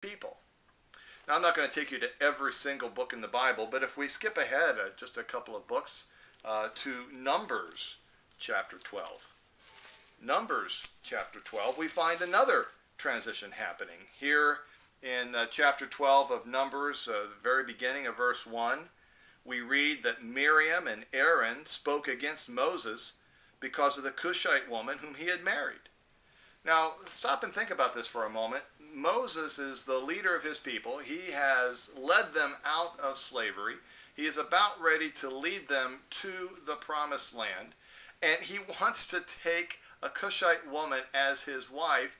people. Now, I'm not going to take you to every single book in the Bible, but if we skip ahead just a couple of books to Numbers chapter 12. Numbers chapter 12, we find another transition happening. Here in chapter 12 of Numbers, the very beginning of verse 1, we read that Miriam and Aaron spoke against Moses because of the Cushite woman whom he had married. Now, stop and think about this for a moment. Moses is the leader of his people. He has led them out of slavery. He is about ready to lead them to the promised land. And he wants to take a Cushite woman as his wife.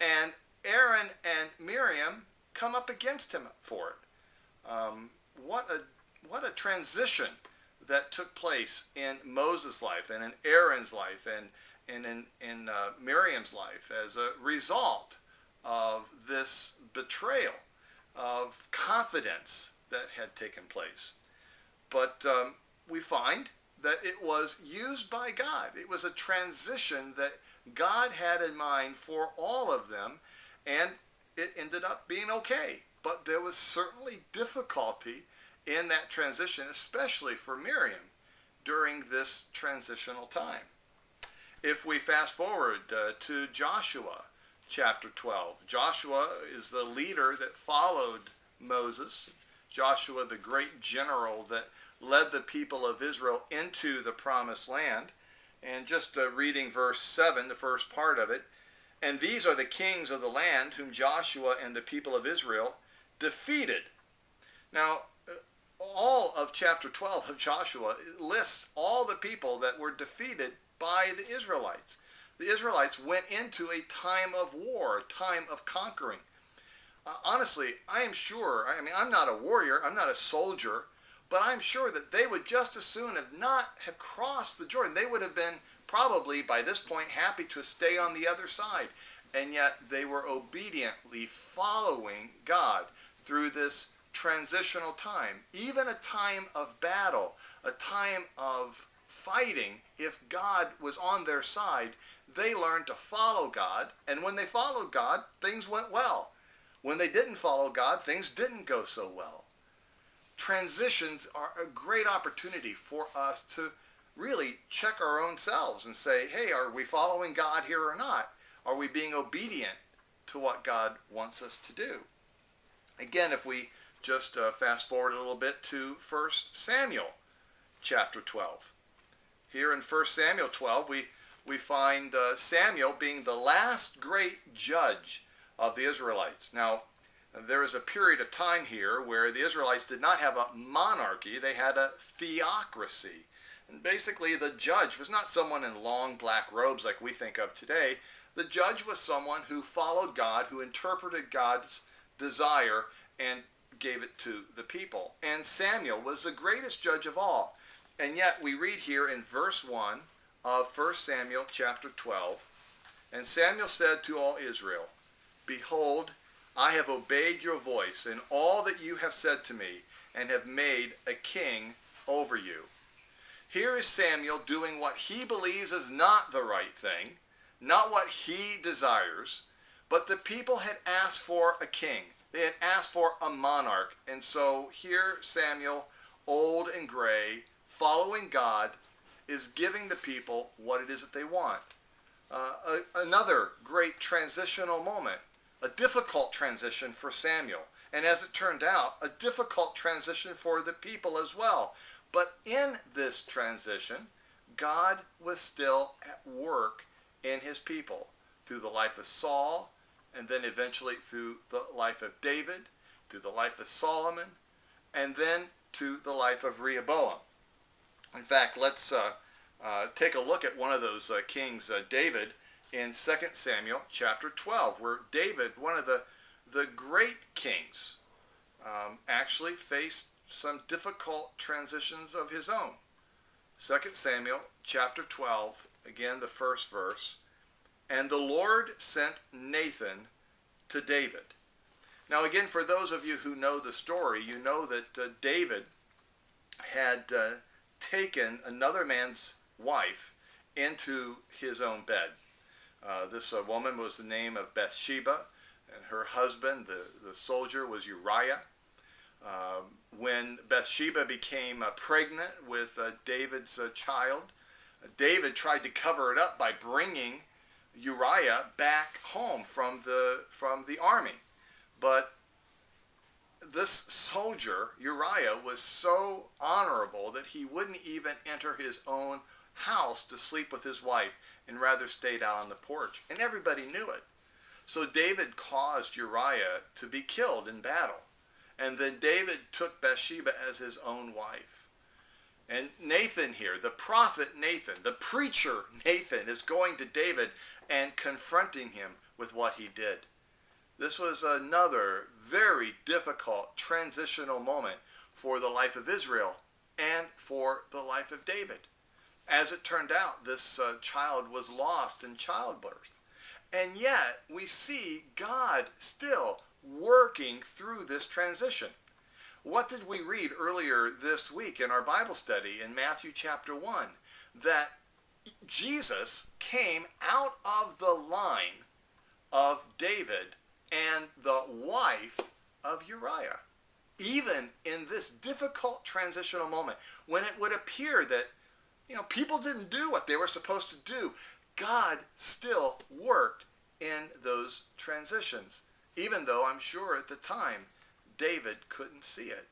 And Aaron and Miriam come up against him for it. What a transition that took place in Moses' life and in Aaron's life and in Miriam's life as a result of this betrayal of confidence that had taken place. But we find that it was used by God. It was a transition that God had in mind for all of them, and it ended up being okay. But there was certainly difficulty in that transition, especially for Miriam during this transitional time. If we fast forward to Joshua chapter 12, Joshua is the leader that followed Moses. Joshua, the great general that led the people of Israel into the promised land. And just reading verse 7, the first part of it, and these are the kings of the land whom Joshua and the people of Israel defeated. Now, all of chapter 12 of Joshua lists all the people that were defeated by the Israelites. The Israelites went into a time of war, a time of conquering. Honestly, I am sure, I'm not a warrior, I'm not a soldier, but I'm sure that they would just as soon have crossed the Jordan. They would have been probably by this point happy to stay on the other side. And yet they were obediently following God through this transitional time, even a time of battle, a time of fighting. If God was on their side, they learned to follow God, and when they followed God, things went well. When they didn't follow God, things didn't go so well. Transitions are a great opportunity for us to really check our own selves and say, hey, are we following God here or not? Are we being obedient to what God wants us to do? Again, if we just fast forward a little bit to 1 Samuel chapter 12. Here in 1 Samuel 12, we find Samuel being the last great judge of the Israelites. Now, there is a period of time here where the Israelites did not have a monarchy, they had a theocracy. And basically the judge was not someone in long black robes like we think of today. The judge was someone who followed God, who interpreted God's desire and gave it to the people. And Samuel was the greatest judge of all. And yet we read here in verse 1 of 1 Samuel chapter 12, and Samuel said to all Israel, behold, I have obeyed your voice in all that you have said to me, and have made a king over you. Here is Samuel doing what he believes is not the right thing, not what he desires, but the people had asked for a king. They had asked for a monarch. And so here Samuel, old and gray, following God, is giving the people what it is that they want. Another great transitional moment, a difficult transition for Samuel. And as it turned out, a difficult transition for the people as well. But in this transition, God was still at work in his people through the life of Saul, and then eventually through the life of David, through the life of Solomon, and then to the life of Rehoboam. In fact, let's take a look at one of those kings, David, in 2 Samuel chapter 12, where David, one of the great kings, actually faced some difficult transitions of his own. 2 Samuel chapter 12, again the first verse, and the Lord sent Nathan to David. Now again, for those of you who know the story, you know that David had taken another man's wife into his own bed. This woman was the name of Bathsheba, And her husband, the soldier, was Uriah. When Bathsheba became pregnant with David's child, David tried to cover it up by bringing Uriah back home from the army. But this soldier, Uriah, was so honorable that he wouldn't even enter his own house to sleep with his wife and rather stayed out on the porch. And everybody knew it. So David caused Uriah to be killed in battle. And then David took Bathsheba as his own wife. And Nathan here, the prophet Nathan, the preacher Nathan, is going to David and confronting him with what he did. This was another very difficult transitional moment for the life of Israel and for the life of David. As it turned out, this child was lost in childbirth. And yet, we see God still working through this transition. What did we read earlier this week in our Bible study in Matthew chapter 1? That Jesus came out of the line of David and the wife of Uriah. Even in this difficult transitional moment, when it would appear that people didn't do what they were supposed to do, God still worked in those transitions, even though I'm sure at the time David couldn't see it.